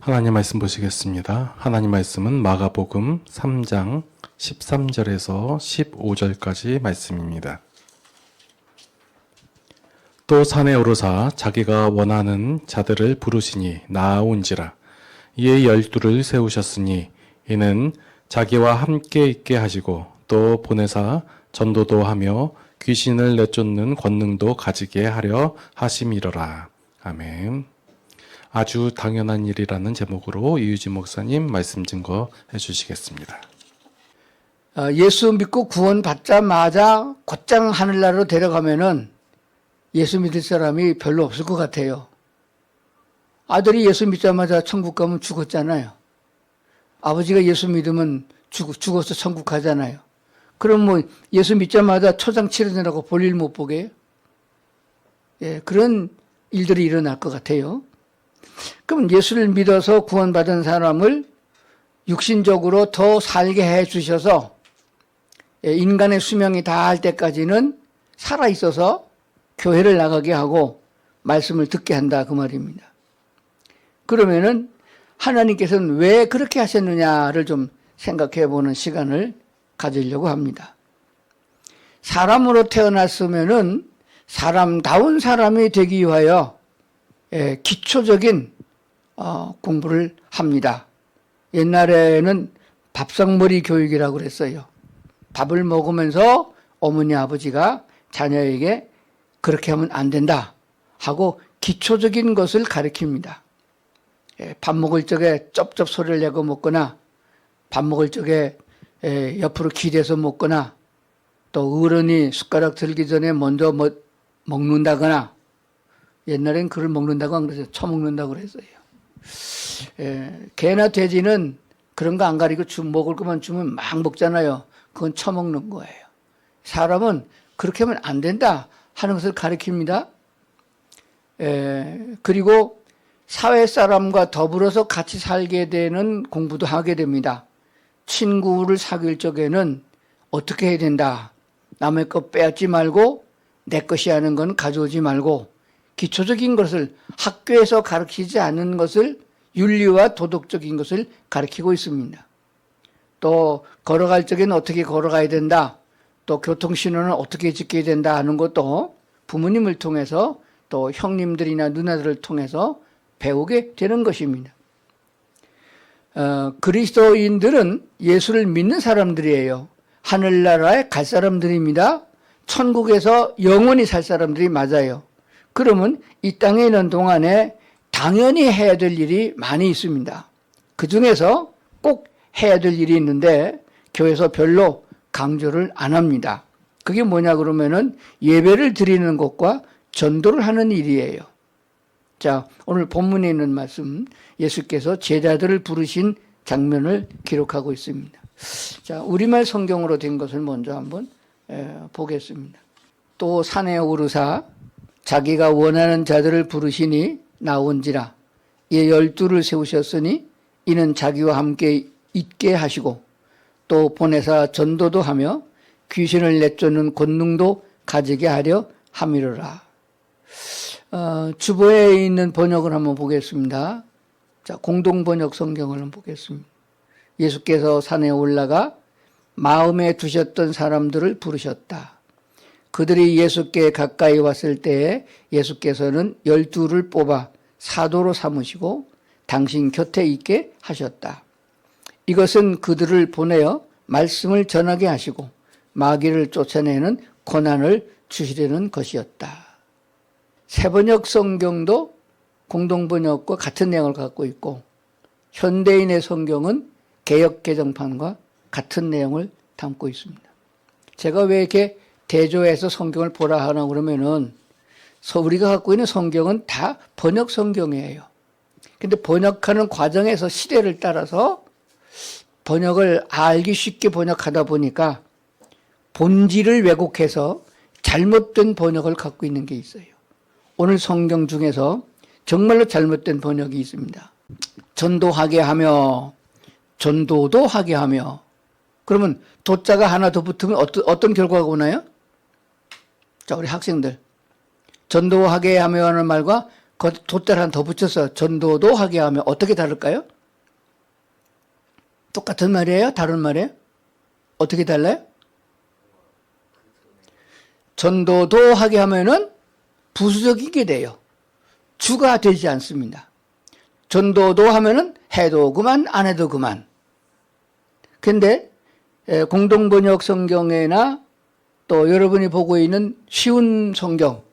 하나님 말씀 보시겠습니다. 하나님 말씀은 마가복음 3장 13절에서 15절까지 말씀입니다. 또 산에 오르사 자기가 원하는 자들을 부르시니 나아온지라. 이에 12를 세우셨으니 이는 자기와 함께 있게 하시고 또 보내사 전도도 하며 귀신을 내쫓는 권능도 가지게 하려 하심이로라. 아멘. 아주 당연한 일이라는 제목으로 이유진 목사님 말씀 증거해 주시겠습니다. 예수 믿고 구원받자마자 곧장 하늘나라로 데려가면은 예수 믿을 사람이 별로 없을 것 같아요. 아들이 예수 믿자마자 천국 가면 죽었잖아요. 아버지가 예수 믿으면 죽어서 천국 가잖아요. 그럼 뭐 예수 믿자마자 초장 치르느라고 볼일 못 보게? 예, 그런 일들이 일어날 것 같아요. 그럼 예수를 믿어서 구원받은 사람을 육신적으로 더 살게 해 주셔서 인간의 수명이 다할 때까지는 살아있어서 교회를 나가게 하고 말씀을 듣게 한다 그 말입니다. 그러면은 하나님께서는 왜 그렇게 하셨느냐를 좀 생각해 보는 시간을 가지려고 합니다. 사람으로 태어났으면은 사람다운 사람이 되기 위하여 기초적인 공부를 합니다. 옛날에는 밥상머리 교육이라고 그랬어요. 밥을 먹으면서 어머니 아버지가 자녀에게 그렇게 하면 안 된다 하고 기초적인 것을 가르칩니다. 밥 먹을 적에 쩝쩝 소리를 내고 먹거나 밥 먹을 적에 옆으로 기대서 먹거나 또 어른이 숟가락 들기 전에 먼저 먹는다거나 옛날엔 그걸 먹는다고 안 그랬어요. 처먹는다고 그랬어요. 개나 돼지는 그런 거 안 가리고 먹을 것만 주면 막 먹잖아요. 그건 처먹는 거예요. 사람은 그렇게 하면 안 된다 하는 것을 가르칩니다. 그리고 사회 사람과 더불어서 같이 살게 되는 공부도 하게 됩니다. 친구를 사귈 적에는 어떻게 해야 된다. 남의 것 빼앗지 말고 내 것이 아닌 건 가져오지 말고 기초적인 것을 학교에서 가르치지 않는 것을 윤리와 도덕적인 것을 가르치고 있습니다. 또 걸어갈 적에는 어떻게 걸어가야 된다. 또 교통신호는 어떻게 지켜야 된다 하는 것도 부모님을 통해서 또 형님들이나 누나들을 통해서 배우게 되는 것입니다. 그리스도인들은 예수를 믿는 사람들이에요. 하늘나라에 갈 사람들입니다. 천국에서 영원히 살 사람들이 맞아요. 그러면 이 땅에 있는 동안에 당연히 해야 될 일이 많이 있습니다. 그 중에서 꼭 해야 될 일이 있는데 교회에서 별로 강조를 안 합니다. 그게 뭐냐 그러면은 예배를 드리는 것과 전도를 하는 일이에요. 자, 오늘 본문에 있는 말씀 예수께서 제자들을 부르신 장면을 기록하고 있습니다. 자, 우리말 성경으로 된 것을 먼저 한번 보겠습니다. 또 산에 오르사 자기가 원하는 자들을 부르시니 나온지라. 이에 12를 세우셨으니 이는 자기와 함께 있게 하시고 또 보내사 전도도 하며 귀신을 내쫓는 권능도 가지게 하려 함이로라. 주보에 있는 번역을 한번 보겠습니다. 자, 공동번역 성경을 한번 보겠습니다. 예수께서 산에 올라가 마음에 두셨던 사람들을 부르셨다. 그들이 예수께 가까이 왔을 때에 예수께서는 12를 뽑아 사도로 삼으시고 당신 곁에 있게 하셨다. 이것은 그들을 보내어 말씀을 전하게 하시고 마귀를 쫓아내는 고난을 주시려는 것이었다. 새번역 성경도 공동번역과 같은 내용을 갖고 있고 현대인의 성경은 개역개정판과 같은 내용을 담고 있습니다. 제가 왜 이렇게 대조해서 성경을 보라 하나 그러면은 우리가 갖고 있는 성경은 다 번역 성경이에요. 근데 번역하는 과정에서 시대를 따라서 번역을 알기 쉽게 번역하다 보니까 본질을 왜곡해서 잘못된 번역을 갖고 있는 게 있어요. 오늘 성경 중에서 정말로 잘못된 번역이 있습니다. 전도하게 하며 전도도 하게 하며 그러면 도자가 하나 더 붙으면 어떤 결과가 오나요? 자, 우리 학생들 전도하게 하며 하는 말과 그 돛대를 하나 더 붙여서 전도도 하게 하면 어떻게 다를까요? 똑같은 말이에요? 다른 말이에요? 어떻게 달라요? 전도도 하게 하면은 부수적이게 돼요. 주가 되지 않습니다. 전도도 하면은 해도 그만 안 해도 그만. 근데 공동번역 성경에나 또 여러분이 보고 있는 쉬운 성경,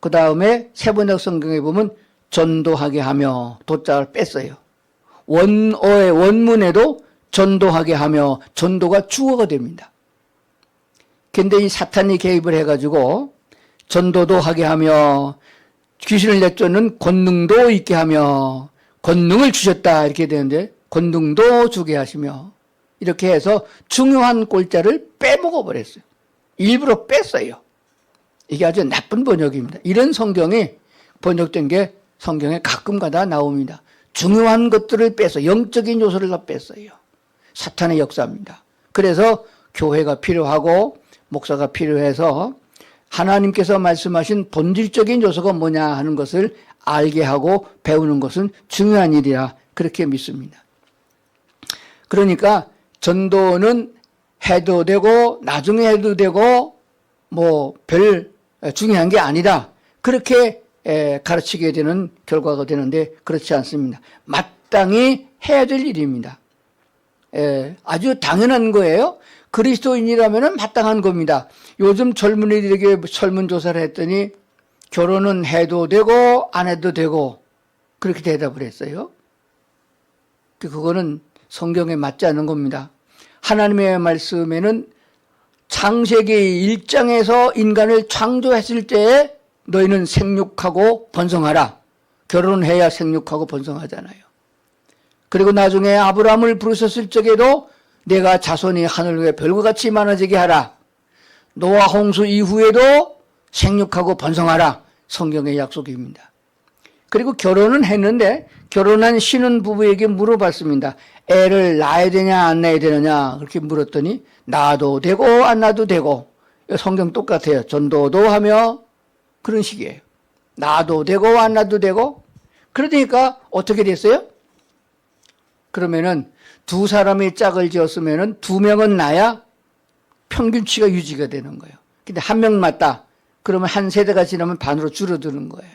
그 다음에 세번역 성경에 보면 전도하게 하며 도자를 뺐어요. 원어의 원문에도 전도하게 하며 전도가 주어가 됩니다. 근데 이 사탄이 개입을 해가지고 전도도 하게 하며 귀신을 내쫓는 권능도 있게 하며 권능을 주셨다 이렇게 되는데 권능도 주게 하시며 이렇게 해서 중요한 골자를 빼먹어 버렸어요. 일부러 뺐어요. 이게 아주 나쁜 번역입니다. 이런 성경이 번역된 게 성경에 가끔가다 나옵니다. 중요한 것들을 빼서 영적인 요소를 다 뺐어요. 사탄의 역사입니다. 그래서 교회가 필요하고 목사가 필요해서 하나님께서 말씀하신 본질적인 요소가 뭐냐 하는 것을 알게 하고 배우는 것은 중요한 일이라 그렇게 믿습니다. 그러니까 전도는 해도 되고 나중에 해도 되고 뭐 별 중요한 게 아니라 그렇게 가르치게 되는 결과가 되는데 그렇지 않습니다. 마땅히 해야 될 일입니다. 아주 당연한 거예요. 그리스도인이라면 마땅한 겁니다. 요즘 젊은이들에게 설문조사를 했더니 결혼은 해도 되고 안 해도 되고 그렇게 대답을 했어요. 그거는 성경에 맞지 않는 겁니다. 하나님의 말씀에는 창세기 1장에서 인간을 창조했을 때에 너희는 생육하고 번성하라. 결혼해야 생육하고 번성하잖아요. 그리고 나중에 아브라함을 부르셨을 적에도 내가 자손이 하늘 위에 별과 같이 많아지게 하라. 노아 홍수 이후에도 생육하고 번성하라. 성경의 약속입니다. 그리고 결혼은 했는데 결혼한 신혼부부에게 물어봤습니다. 애를 낳아야 되냐 안 낳아야 되느냐 그렇게 물었더니 낳아도 되고 안 낳아도 되고 성경 똑같아요. 전도도 하며 그런 식이에요. 낳아도 되고 안 낳아도 되고 그러니까 어떻게 됐어요? 그러면은 두 사람이 짝을 지었으면은 두 명은 낳아야 평균치가 유지가 되는 거예요. 근데 한 명 낳았다. 그러면 한 세대가 지나면 반으로 줄어드는 거예요.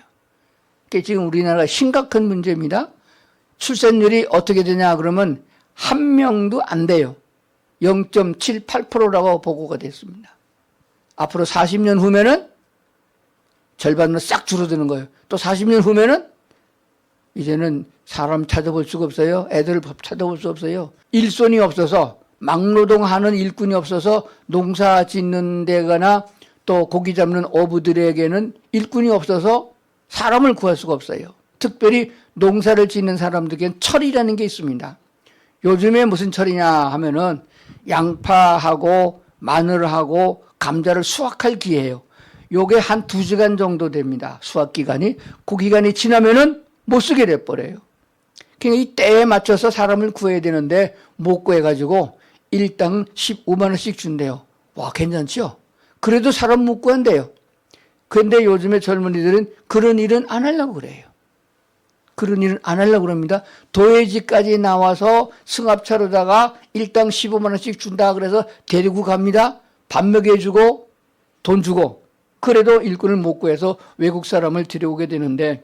그러니까 지금 우리나라가 심각한 문제입니다. 출산율이 어떻게 되냐 그러면 한 명도 안 돼요. 0.78%라고 보고가 됐습니다. 앞으로 40년 후면은 절반으로 싹 줄어드는 거예요. 또 40년 후면은 이제는 사람 찾아볼 수가 없어요. 애들을 찾아볼 수 없어요. 일손이 없어서 막노동하는 일꾼이 없어서 농사 짓는 데거나 또 고기 잡는 어부들에게는 일꾼이 없어서 사람을 구할 수가 없어요. 특별히 농사를 짓는 사람들에게는 철이라는 게 있습니다. 요즘에 무슨 철이냐 하면은 양파하고 마늘하고 감자를 수확할 기회예요. 요게 한 2시간 정도 됩니다. 수확 기간이. 그 기간이 지나면은 못 쓰게 돼버려요. 그러니까 이 때에 맞춰서 사람을 구해야 되는데 못 구해가지고 일당 15만 원씩 준대요. 와 괜찮죠? 그래도 사람 못 구한대요. 그런데 요즘에 젊은이들은 그런 일은 안 하려고 그래요. 그런 일은 안 하려고 그럽니다. 도회지까지 나와서 승합차로다가 일당 15만 원씩 준다 그래서 데리고 갑니다. 밥 먹여주고 돈 주고 그래도 일꾼을 못 구해서 외국 사람을 들여오게 되는데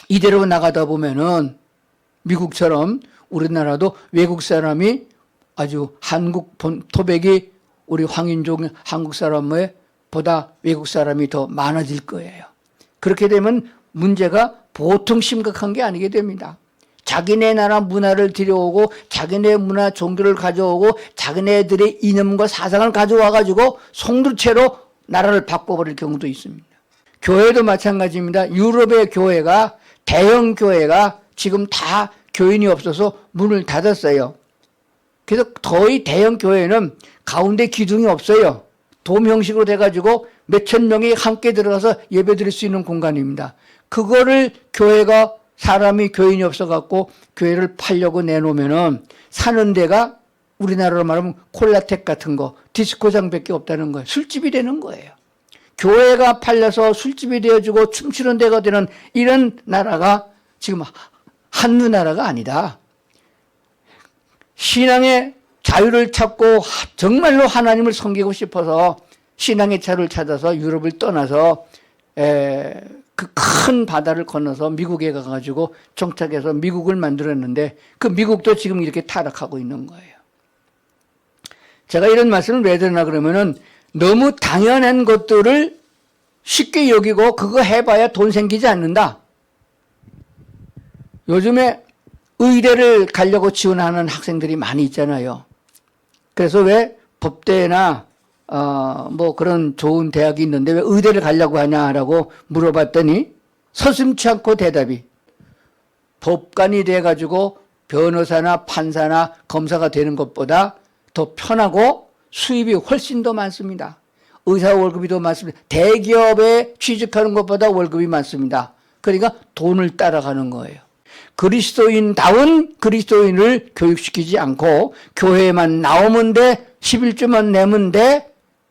이대로 나가다 보면은 미국처럼 우리나라도 외국 사람이 아주 한국 토백이 우리 황인종 한국 사람의 보다 외국 사람이 더 많아질 거예요. 그렇게 되면 문제가 보통 심각한 게 아니게 됩니다. 자기네 나라 문화를 들여오고 자기네 문화 종교를 가져오고 자기네들의 이념과 사상을 가져와 가지고 송두채로 나라를 바꿔버릴 경우도 있습니다. 교회도 마찬가지입니다. 유럽의 교회가 대형 교회가 지금 다 교인이 없어서 문을 닫았어요. 그래서 거의 대형 교회는 가운데 기둥이 없어요. 돔 형식으로 돼가지고 몇천 명이 함께 들어가서 예배 드릴 수 있는 공간입니다. 그거를 교회가 사람이 교인이 없어갖고 교회를 팔려고 내놓으면은 사는 데가 우리나라로 말하면 콜라텍 같은 거, 디스코장밖에 없다는 거예요. 술집이 되는 거예요. 교회가 팔려서 술집이 되어주고 춤추는 데가 되는 이런 나라가 지금 한두 나라가 아니다. 신앙의 자유를 찾고 정말로 하나님을 섬기고 싶어서 신앙의 자유를 찾아서 유럽을 떠나서 그 큰 바다를 건너서 미국에 가가지고 정착해서 미국을 만들었는데 그 미국도 지금 이렇게 타락하고 있는 거예요. 제가 이런 말씀을 왜 드리나 그러면은 너무 당연한 것들을 쉽게 여기고 그거 해봐야 돈 생기지 않는다. 요즘에 의대를 가려고 지원하는 학생들이 많이 있잖아요. 그래서 왜 법대나 뭐 그런 좋은 대학이 있는데 왜 의대를 가려고 하냐라고 물어봤더니 서슴지 않고 대답이 법관이 돼가지고 변호사나 판사나 검사가 되는 것보다 더 편하고 수입이 훨씬 더 많습니다. 의사 월급이 더 많습니다. 대기업에 취직하는 것보다 월급이 많습니다. 그러니까 돈을 따라가는 거예요. 그리스도인다운 그리스도인을 교육시키지 않고 교회에만 나오면 돼, 11조만 내면 돼,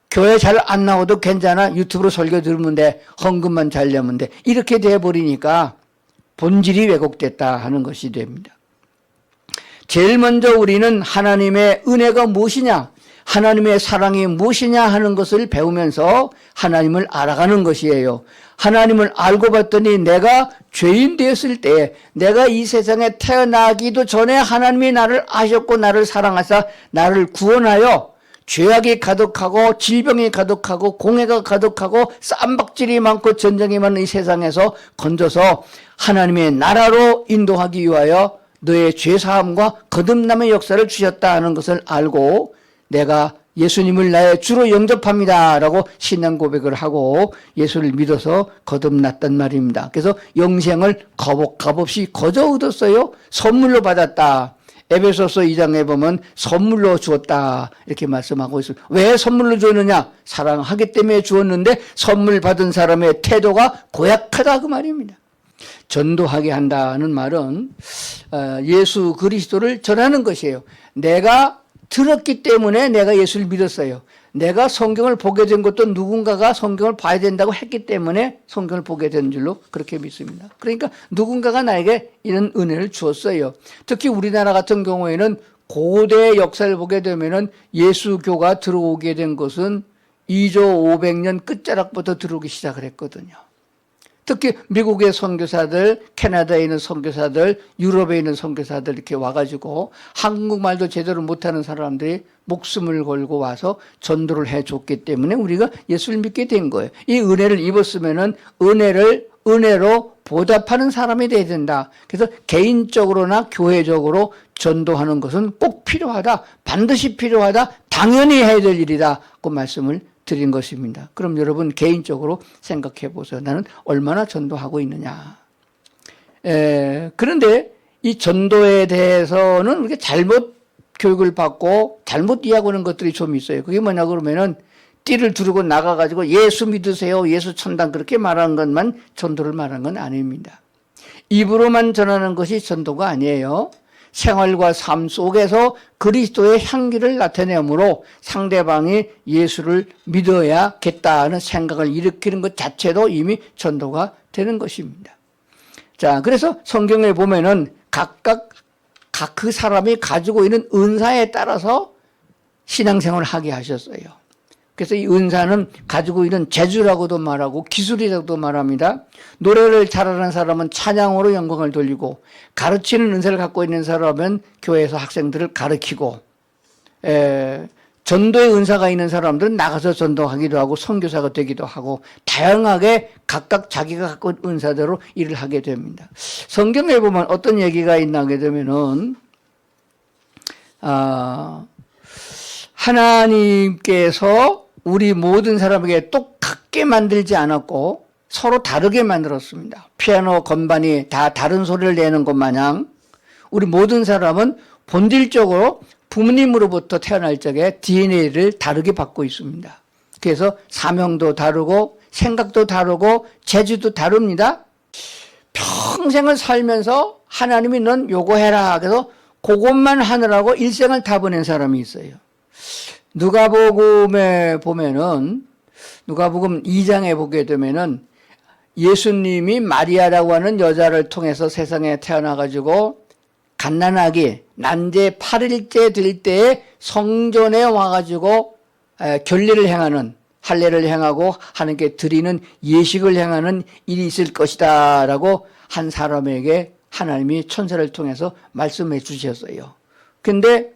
교회 잘 안 나와도 괜찮아, 유튜브로 설교 들으면 돼, 헌금만 잘 내면 돼, 이렇게 돼버리니까 본질이 왜곡됐다 하는 것이 됩니다. 제일 먼저 우리는 하나님의 은혜가 무엇이냐, 하나님의 사랑이 무엇이냐 하는 것을 배우면서 하나님을 알아가는 것이에요. 하나님을 알고 봤더니 내가 죄인 되었을 때, 내가 이 세상에 태어나기도 전에 하나님이 나를 아셨고 나를 사랑하사 나를 구원하여 죄악이 가득하고 질병이 가득하고 공해가 가득하고 쌈박질이 많고 전쟁이 많은 이 세상에서 건져서 하나님의 나라로 인도하기 위하여 너의 죄사함과 거듭남의 역사를 주셨다 하는 것을 알고 내가 예수님을 나의 주로 영접합니다 라고 신앙 고백을 하고 예수를 믿어서 거듭났단 말입니다. 그래서 영생을 값없이 거저 얻었어요. 선물로 받았다. 에베소서 2장에 보면 선물로 주었다 이렇게 말씀하고 있습니다. 왜 선물로 주었느냐? 사랑하기 때문에 주었는데 선물 받은 사람의 태도가 고약하다 그 말입니다. 전도하게 한다는 말은 예수 그리스도를 전하는 것이에요. 내가 들었기 때문에 내가 예수를 믿었어요. 내가 성경을 보게 된 것도 누군가가 성경을 봐야 된다고 했기 때문에 성경을 보게 된 줄로 그렇게 믿습니다. 그러니까 누군가가 나에게 이런 은혜를 주었어요. 특히 우리나라 같은 경우에는 고대 역사를 보게 되면은 예수교가 들어오게 된 것은 2조 500년 끝자락부터 들어오기 시작을 했거든요. 특히 미국의 선교사들, 캐나다에 있는 선교사들, 유럽에 있는 선교사들 이렇게 와가지고 한국말도 제대로 못하는 사람들이 목숨을 걸고 와서 전도를 해줬기 때문에 우리가 예수를 믿게 된 거예요. 이 은혜를 입었으면은 은혜로 보답하는 사람이 돼야 된다. 그래서 개인적으로나 교회적으로 전도하는 것은 꼭 필요하다. 반드시 필요하다. 당연히 해야 될 일이다. 그 말씀을 드린 것입니다. 그럼 여러분 개인적으로 생각해 보세요. 나는 얼마나 전도하고 있느냐. 그런데 이 전도에 대해서는 우리가 잘못 교육을 받고 잘못 이해하는 것들이 좀 있어요. 그게 뭐냐 그러면은 띠를 두르고 나가가지고 예수 믿으세요. 예수 천당 그렇게 말하는 것만 전도를 말하는 건 아닙니다. 입으로만 전하는 것이 전도가 아니에요. 생활과 삶 속에서 그리스도의 향기를 나타내므로 상대방이 예수를 믿어야겠다는 생각을 일으키는 것 자체도 이미 전도가 되는 것입니다. 자, 그래서 성경에 보면은 각각 그 사람이 가지고 있는 은사에 따라서 신앙생활을 하게 하셨어요. 그래서 이 은사는 가지고 있는 재주라고도 말하고 기술이라고도 말합니다. 노래를 잘하는 사람은 찬양으로 영광을 돌리고 가르치는 은사를 갖고 있는 사람은 교회에서 학생들을 가르치고 전도의 은사가 있는 사람들은 나가서 전도하기도 하고 선교사가 되기도 하고 다양하게 각각 자기가 갖고 있는 은사대로 일을 하게 됩니다. 성경에 보면 어떤 얘기가 있나 하게 되면은 하나님께서 우리 모든 사람에게 똑같게 만들지 않았고 서로 다르게 만들었습니다. 피아노 건반이 다 다른 소리를 내는 것 마냥 우리 모든 사람은 본질적으로 부모님으로부터 태어날 적에 DNA를 다르게 받고 있습니다. 그래서 사명도 다르고 생각도 다르고 재주도 다릅니다. 평생을 살면서 하나님이 넌 요거 해라 그래서 그것만 하느라고 일생을 다 보낸 사람이 있어요. 누가복음에 보면은 누가복음 2장에 보게 되면은 예수님이 마리아라고 하는 여자를 통해서 세상에 태어나가지고 갓난아기 난제 8일째 될 때에 성전에 와가지고 결례를 행하는, 할례를 행하고 하나님께 드리는 예식을 행하는 일이 있을 것이다 라고 한 사람에게 하나님이 천사를 통해서 말씀해 주셨어요. 근데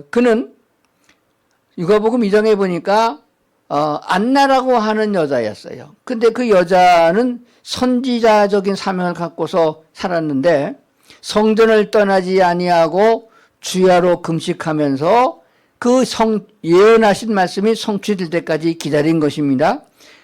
그는 누가복음 2장에 보니까 안나라고 하는 여자였어요. 근데 그 여자는 선지자적인 사명을 갖고서 살았는데 성전을 떠나지 아니하고 주야로 금식하면서 그 예언하신 말씀이 성취될 때까지 기다린 것입니다.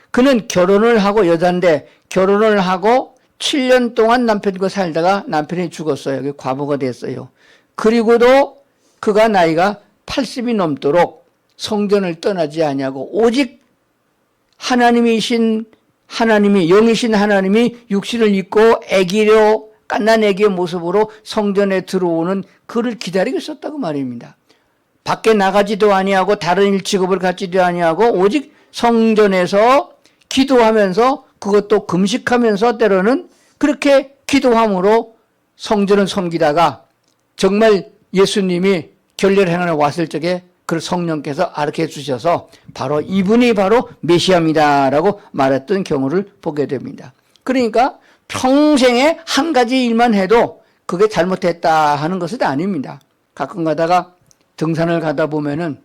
그는 결혼을 하고, 여자인데 결혼을 하고 7년 동안 남편과 살다가 남편이 죽었어요. 과부가 됐어요. 그리고도 그가 나이가 80이 넘도록 성전을 떠나지 아니하고 오직 하나님이 영이신 하나님이 육신을 입고 갓난 아기의 모습으로 성전에 들어오는 그를 기다리고 있었다고 말입니다. 밖에 나가지도 아니하고 다른 일 직업을 갖지도 아니하고 오직 성전에서 기도하면서, 그것도 금식하면서 때로는 그렇게 기도함으로 성전을 섬기다가 정말 예수님이 결례를 행하러 왔을 적에 그 성령께서 가르쳐 주셔서 바로 이분이 바로 메시아입니다라고 말했던 경우를 보게 됩니다. 그러니까 평생에 한 가지 일만 해도 그게 잘못했다 하는 것은 아닙니다. 가끔 가다가 등산을 가다 보면은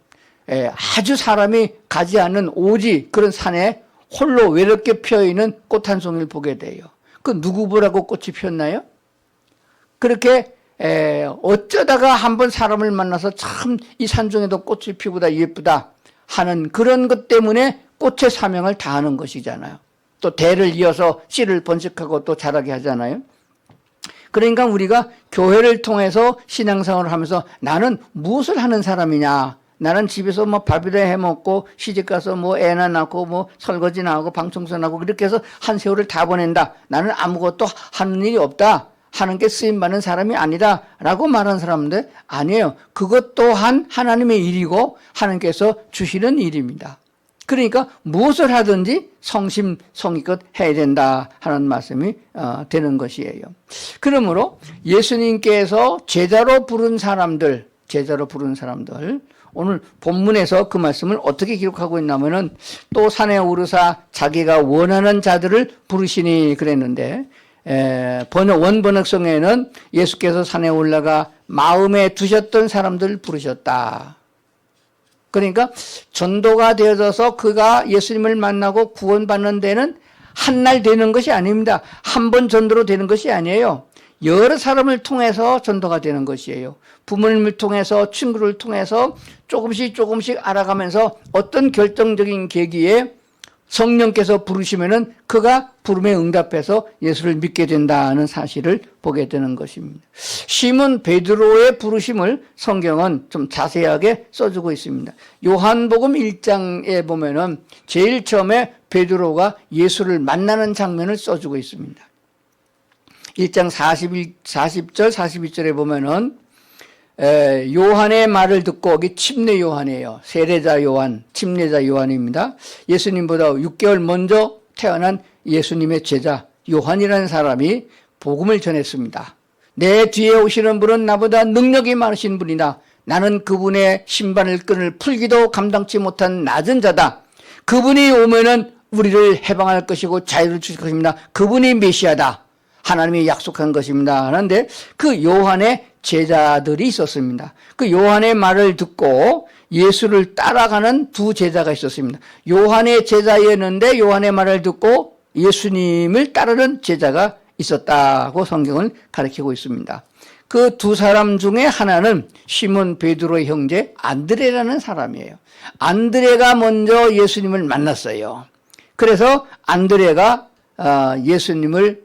아주 사람이 가지 않는 오지 그런 산에 홀로 외롭게 피어있는 꽃 한 송이를 보게 돼요. 그 누구 보라고 꽃이 피었나요? 그렇게 어쩌다가 한번 사람을 만나서 참 이 산중에도 꽃이 피우다 예쁘다 하는 그런 것 때문에 꽃의 사명을 다하는 것이잖아요. 또 대를 이어서 씨를 번식하고 또 자라게 하잖아요. 그러니까 우리가 교회를 통해서 신앙생활을 하면서 나는 무엇을 하는 사람이냐, 나는 집에서 뭐 밥이라 해먹고 시집가서 뭐 애나 낳고 뭐 설거지나 하고 방청소나 하고 그렇게 해서 한 세월을 다 보낸다, 나는 아무것도 하는 일이 없다, 하나님께 쓰임받는 사람이 아니다 라고 말하는 사람들 아니에요. 그것 또한 하나님의 일이고 하나님께서 주시는 일입니다. 그러니까 무엇을 하든지 성심성의껏 해야 된다 하는 말씀이 되는 것이에요. 그러므로 예수님께서 제자로 부른 사람들, 오늘 본문에서 그 말씀을 어떻게 기록하고 있냐면은 또 산에 오르사 자기가 원하는 자들을 부르시니 그랬는데, 원번역성에는 예수께서 산에 올라가 마음에 두셨던 사람들을 부르셨다. 그러니까 전도가 되어져서 그가 예수님을 만나고 구원받는 데는 한 날 되는 것이 아닙니다. 한 번 전도로 되는 것이 아니에요. 여러 사람을 통해서 전도가 되는 것이에요. 부모님을 통해서, 친구를 통해서 조금씩 알아가면서 어떤 결정적인 계기에 성령께서 부르시면은 그가 부름에 응답해서 예수를 믿게 된다는 사실을 보게 되는 것입니다. 시몬 베드로의 부르심을 성경은 좀 자세하게 써주고 있습니다. 요한복음 1장에 보면은 제일 처음에 베드로가 예수를 만나는 장면을 써주고 있습니다. 1장 40절 41절에 보면은 요한의 말을 듣고, 여기 침례 요한이에요. 세례자 요한, 침례자 요한입니다. 예수님보다 6개월 먼저 태어난 예수님의 제자 요한이라는 사람이 복음을 전했습니다. 내 뒤에 오시는 분은 나보다 능력이 많으신 분이다. 나는 그분의 신발을 끈을 풀기도 감당치 못한 낮은 자다. 그분이 오면은 우리를 해방할 것이고 자유를 주실 것입니다. 그분이 메시아다. 하나님이 약속한 것입니다. 하는데 그 요한의 제자들이 있었습니다. 그 요한의 말을 듣고 예수를 따라가는 두 제자가 있었습니다. 요한의 제자였는데 요한의 말을 듣고 예수님을 따르는 제자가 있었다고 성경을 가르치고 있습니다. 그 두 사람 중에 하나는 시몬 베드로의 형제 안드레라는 사람이에요. 안드레가 먼저 예수님을 만났어요. 그래서 안드레가 예수님을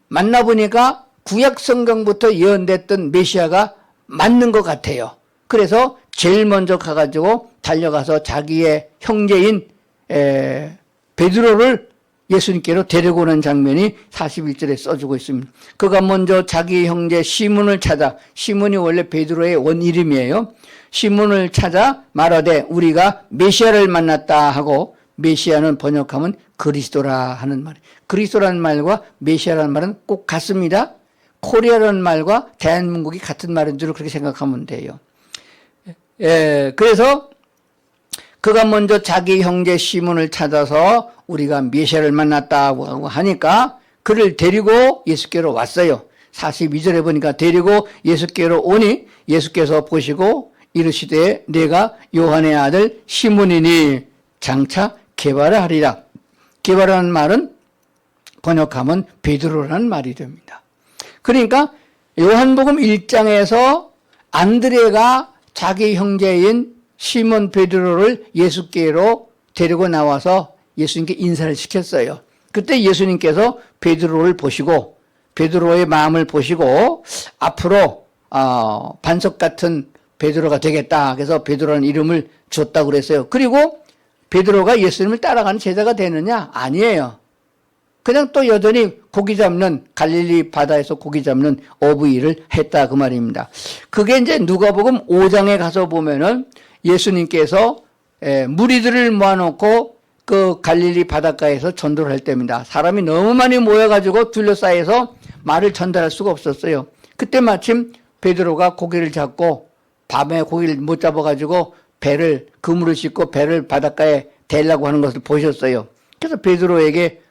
만나보니까 구약 성경부터 예언됐던 메시아가 맞는 것 같아요. 그래서 제일 먼저 가가지고 달려가서 자기의 형제인 베드로를 예수님께로 데리고 오는 장면이 41절에 써주고 있습니다. 그가 먼저 자기 형제 시몬을 찾아, 시몬이 원래 베드로의 원 이름이에요. 시몬을 찾아 말하되 우리가 메시아를 만났다 하고, 메시아는 번역하면 그리스도라 하는 말. 그리스도라는 말과 메시아라는 말은 꼭 같습니다. 코리아라는 말과 대한민국이 같은 말인 줄 그렇게 생각하면 돼요. 그래서 그가 먼저 자기 형제 시몬을 찾아서 우리가 메시아를 만났다고 하니까 그를 데리고 예수께로 왔어요. 42절에 보니까 데리고 예수께로 오니 예수께서 보시고 이르시되 내가 요한의 아들 시몬이니 장차 게바라 하리라. 게바라는 말은 번역하면 베드로라는 말이 됩니다. 그러니까 요한복음 1장에서 안드레가 자기 형제인 시몬 베드로를 예수께로 데리고 나와서 예수님께 인사를 시켰어요. 그때 예수님께서 베드로를 보시고 베드로의 마음을 보시고 앞으로 반석 같은 베드로가 되겠다. 그래서 베드로라는 이름을 줬다고 그랬어요. 그리고 베드로가 예수님을 따라가는 제자가 되느냐? 아니에요. 그냥 또 여전히 고기 잡는, 갈릴리 바다에서 고기 잡는 어부일을 했다 그 말입니다. 그게 이제 누가복음 5장에 가서 보면은 예수님께서 무리들을 모아놓고 그 갈릴리 바닷가에서 전도를 할 때입니다. 사람이 너무 많이 모여가지고 둘러싸여서 말을 전달할 수가 없었어요. 그때 마침 베드로가 고기를 잡고 밤에 고기를 못 잡아가지고 그물을 싣고 배를 바닷가에 대려고 하는 것을 보셨어요. 그래서 베드로에게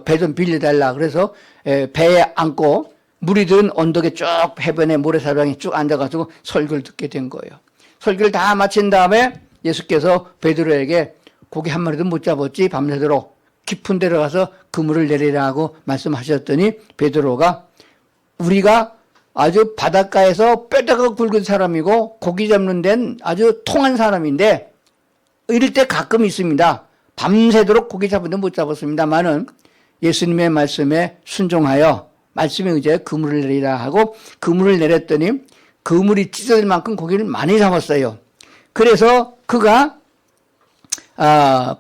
배 좀 빌려달라. 그래서 배에 앉고 무리들은 언덕에 쭉 해변에 모래사장에 쭉 앉아가지고 설교를 듣게 된 거예요. 설교를 다 마친 다음에 예수께서 베드로에게 고기 한 마리도 못 잡았지 밤새도록 깊은 데로 가서 그물을 내리라고 말씀하셨더니 베드로가 우리가 아주 바닷가에서 뼈다가 굵은 사람이고 고기 잡는 데는 아주 통한 사람인데 이럴 때 가끔 있습니다. 밤새도록 고기 잡은 데 못 잡았습니다만은 예수님의 말씀에 순종하여 말씀에 의지하여 그물을 내리라 하고 그물을 내렸더니 그물이 찢어질 만큼 고기를 많이 잡았어요. 그래서 그가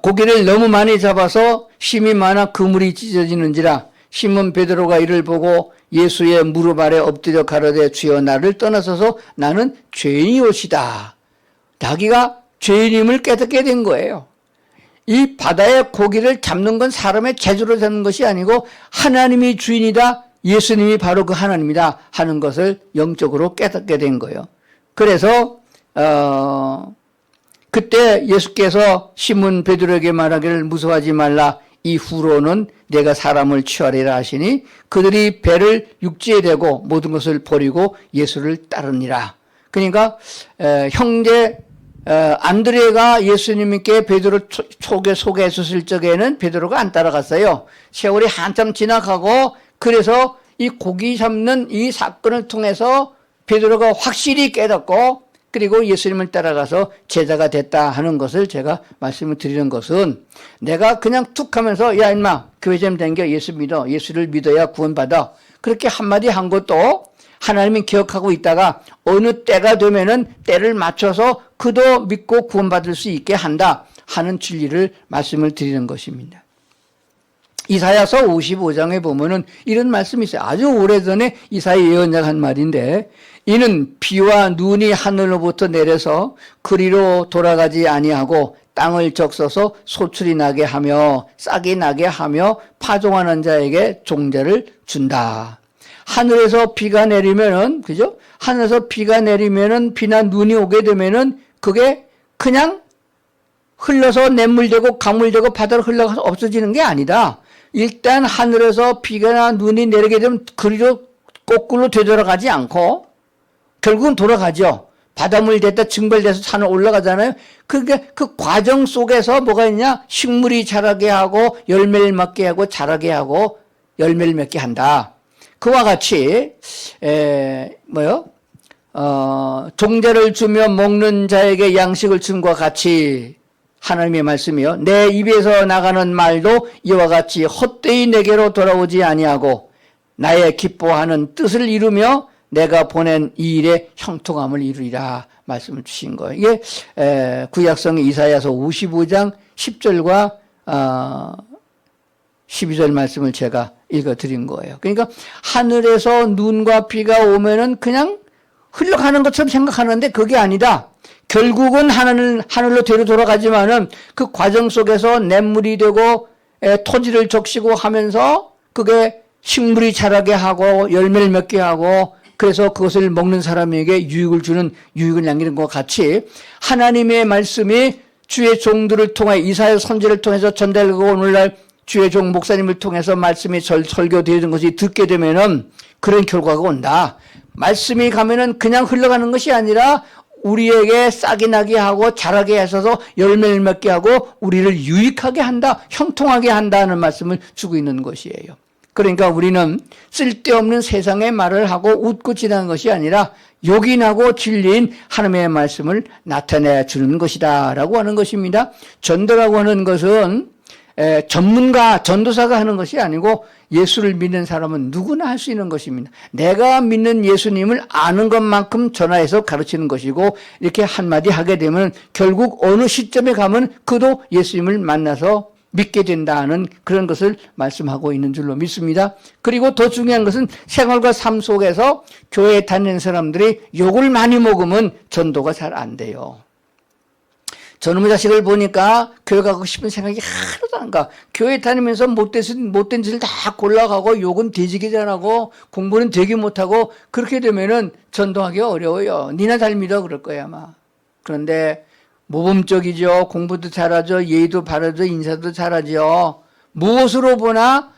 고기를 너무 많이 잡아서 힘이 많아 그물이 찢어지는지라 시몬 베드로가 이를 보고 예수의 무릎 아래 엎드려 가로되 주여 나를 떠나서서 나는 죄인이오시다. 자기가 죄인임을 깨닫게 된 거예요. 이 바다의 고기를 잡는 건 사람의 재주로 잡는 것이 아니고 하나님이 주인이다. 예수님이 바로 그 하나님이다 하는 것을 영적으로 깨닫게 된 거예요. 그래서 그때 예수께서 시몬 베드로에게 말하기를 무서워하지 말라. 이후로는 내가 사람을 취하리라 하시니 그들이 배를 육지에 대고 모든 것을 버리고 예수를 따르니라. 그러니까 형제 안드레가 예수님께 베드로 소개했을 적에는 베드로가 안 따라갔어요. 세월이 한참 지나가고 그래서 이 고기 잡는 이 사건을 통해서 베드로가 확실히 깨닫고 그리고 예수님을 따라가서 제자가 됐다 하는 것을 제가 말씀을 드리는 것은 내가 그냥 툭 하면서 야 인마 교회 좀 다녀 예수 믿어 예수를 믿어야 구원받아 그렇게 한마디 한 것도 하나님이 기억하고 있다가 어느 때가 되면은 때를 맞춰서 그도 믿고 구원받을 수 있게 한다 하는 진리를 말씀을 드리는 것입니다. 이사야서 55장에 보면은 이런 말씀이 있어요. 아주 오래전에 이사야 예언자가 한 말인데 이는 비와 눈이 하늘로부터 내려서 그리로 돌아가지 아니하고 땅을 적셔서 소출이 나게 하며 싹이 나게 하며 파종하는 자에게 종자를 준다. 하늘에서 비가 내리면은 그죠? 하늘에서 비가 내리면은 비나 눈이 오게 되면은 그게 그냥 흘러서 냇물되고 강물되고 바다로 흘러가서 없어지는 게 아니다. 일단 하늘에서 비가 눈이 내리게 되면 그리로 거꾸로 되돌아가지 않고 결국은 돌아가죠. 바닷물 됐다 증발돼서 산을 올라가잖아요. 그러니까 그 과정 속에서 뭐가 있냐? 식물이 자라게 하고 열매를 맺게 하고 자라게 하고 열매를 맺게 한다. 그와 같이 종자를 주며 먹는 자에게 양식을 준 것과 같이 하나님의 말씀이요. 내 입에서 나가는 말도 이와 같이 헛되이 내게로 돌아오지 아니하고 나의 기뻐하는 뜻을 이루며 내가 보낸 이 일에 형통함을 이루리라 말씀을 주신 거예요. 이게 구약성의 이사야서 55장 10절과 12절 말씀을 제가 읽어드린 거예요. 그러니까 하늘에서 눈과 비가 오면은 그냥 흘러가는 것처럼 생각하는데 그게 아니다. 결국은 하늘로 되로 돌아가지만은 그 과정 속에서 냇물이 되고 토지를 적시고 하면서 그게 식물이 자라게 하고 열매를 맺게 하고 그래서 그것을 먹는 사람에게 유익을 남기는 것과 같이 하나님의 말씀이 주의 종들을 통해 이사야 선지를 통해서 전달되고 오늘날 주의 종 목사님을 통해서 말씀이 설교되는 것이 듣게 되면은 그런 결과가 온다. 말씀이 가면은 그냥 흘러가는 것이 아니라 우리에게 싹이 나게 하고 자라게 해서 열매를 맺게 하고 우리를 유익하게 한다, 형통하게 한다는 말씀을 주고 있는 것이에요. 그러니까 우리는 쓸데없는 세상의 말을 하고 웃고 지나는 것이 아니라 요긴하고 진리인 하나님의 말씀을 나타내 주는 것이다 라고 하는 것입니다. 전도라고 하는 것은 전문가, 전도사가 하는 것이 아니고 예수를 믿는 사람은 누구나 할 수 있는 것입니다. 내가 믿는 예수님을 아는 것만큼 전화해서 가르치는 것이고 이렇게 한마디 하게 되면 결국 어느 시점에 가면 그도 예수님을 만나서 믿게 된다는 그런 것을 말씀하고 있는 줄로 믿습니다. 그리고 더 중요한 것은 생활과 삶 속에서 교회에 다니는 사람들이 욕을 많이 먹으면 전도가 잘 안 돼요. 저놈의 자식을 보니까 교회 가고 싶은 생각이 하나도 안 가. 교회 다니면서 못된 짓을 다 골라가고 욕은 뒤지게 잘하고 공부는 되게 못하고 그렇게 되면은 전도하기 어려워요. 니나 잘 믿어 그럴 거야 아마. 그런데 모범적이죠. 공부도 잘하죠. 예의도 바르죠. 인사도 잘하죠. 무엇으로 보나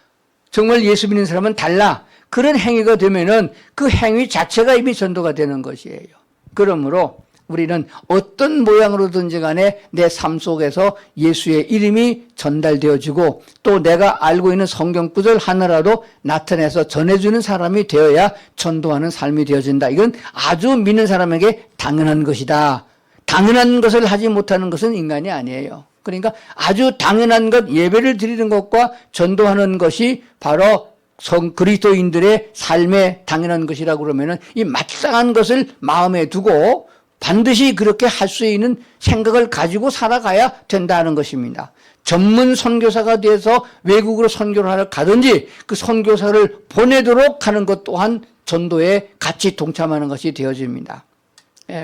정말 예수 믿는 사람은 달라. 그런 행위가 되면은 그 행위 자체가 이미 전도가 되는 것이에요. 그러므로 우리는 어떤 모양으로든지 간에 내 삶 속에서 예수의 이름이 전달되어지고 또 내가 알고 있는 성경 구절 하나라도 나타내서 전해주는 사람이 되어야 전도하는 삶이 되어진다. 이건 아주 믿는 사람에게 당연한 것이다. 당연한 것을 하지 못하는 것은 인간이 아니에요. 그러니까 아주 당연한 것, 예배를 드리는 것과 전도하는 것이 바로 그리스도인들의 삶의 당연한 것이라고 그러면은 이 마땅한 것을 마음에 두고 반드시 그렇게 할 수 있는 생각을 가지고 살아가야 된다는 것입니다. 전문 선교사가 돼서 외국으로 선교를 하러 가든지 그 선교사를 보내도록 하는 것 또한 전도에 같이 동참하는 것이 되어집니다.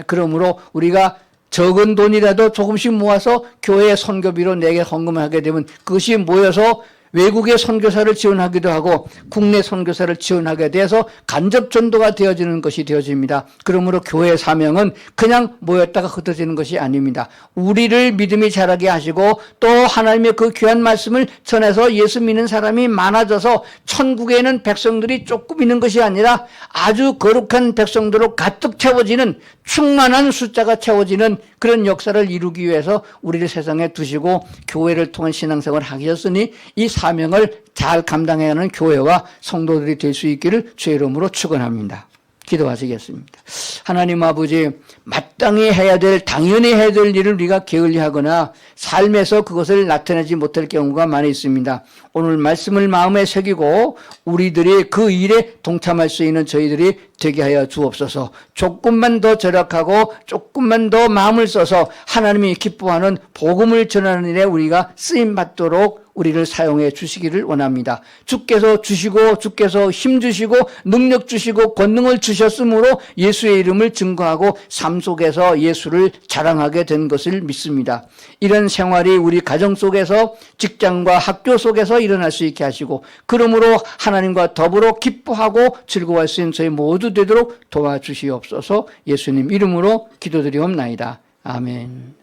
그러므로 우리가 적은 돈이라도 조금씩 모아서 교회 선교비로 내게 헌금을 하게 되면 그것이 모여서 외국의 선교사를 지원하기도 하고 국내 선교사를 지원하게 돼서 간접 전도가 되어지는 것이 되어집니다. 그러므로 교회의 사명은 그냥 모였다가 흩어지는 것이 아닙니다. 우리를 믿음이 자라게 하시고 또 하나님의 그 귀한 말씀을 전해서 예수 믿는 사람이 많아져서 천국에는 백성들이 조금 있는 것이 아니라 아주 거룩한 백성들로 가득 채워지는 충만한 숫자가 채워지는 그런 역사를 이루기 위해서 우리를 세상에 두시고 교회를 통한 신앙생활을 하셨으니 이 사명을 잘 감당해야 하는 교회와 성도들이 될 수 있기를 주의 이름으로 축원합니다. 기도하시겠습니다. 하나님 아버지, 마땅히 해야 될, 당연히 해야 될 일을 우리가 게을리하거나 삶에서 그것을 나타내지 못할 경우가 많이 있습니다. 오늘 말씀을 마음에 새기고 우리들이 그 일에 동참할 수 있는 저희들이 되게 하여 주옵소서. 조금만 더 절약하고 조금만 더 마음을 써서 하나님이 기뻐하는 복음을 전하는 일에 우리가 쓰임받도록 우리를 사용해 주시기를 원합니다. 주께서 주시고 주께서 힘 주시고 능력 주시고 권능을 주셨으므로 예수의 이름을 증거하고 삶 속에서 예수를 자랑하게 된 것을 믿습니다. 이런 생활이 우리 가정 속에서 직장과 학교 속에서 일어날 수 있게 하시고 그러므로 하나님과 더불어 기뻐하고 즐거워할 수 있는 저희 모두 되도록 도와주시옵소서. 예수님 이름으로 기도드리옵나이다. 아멘.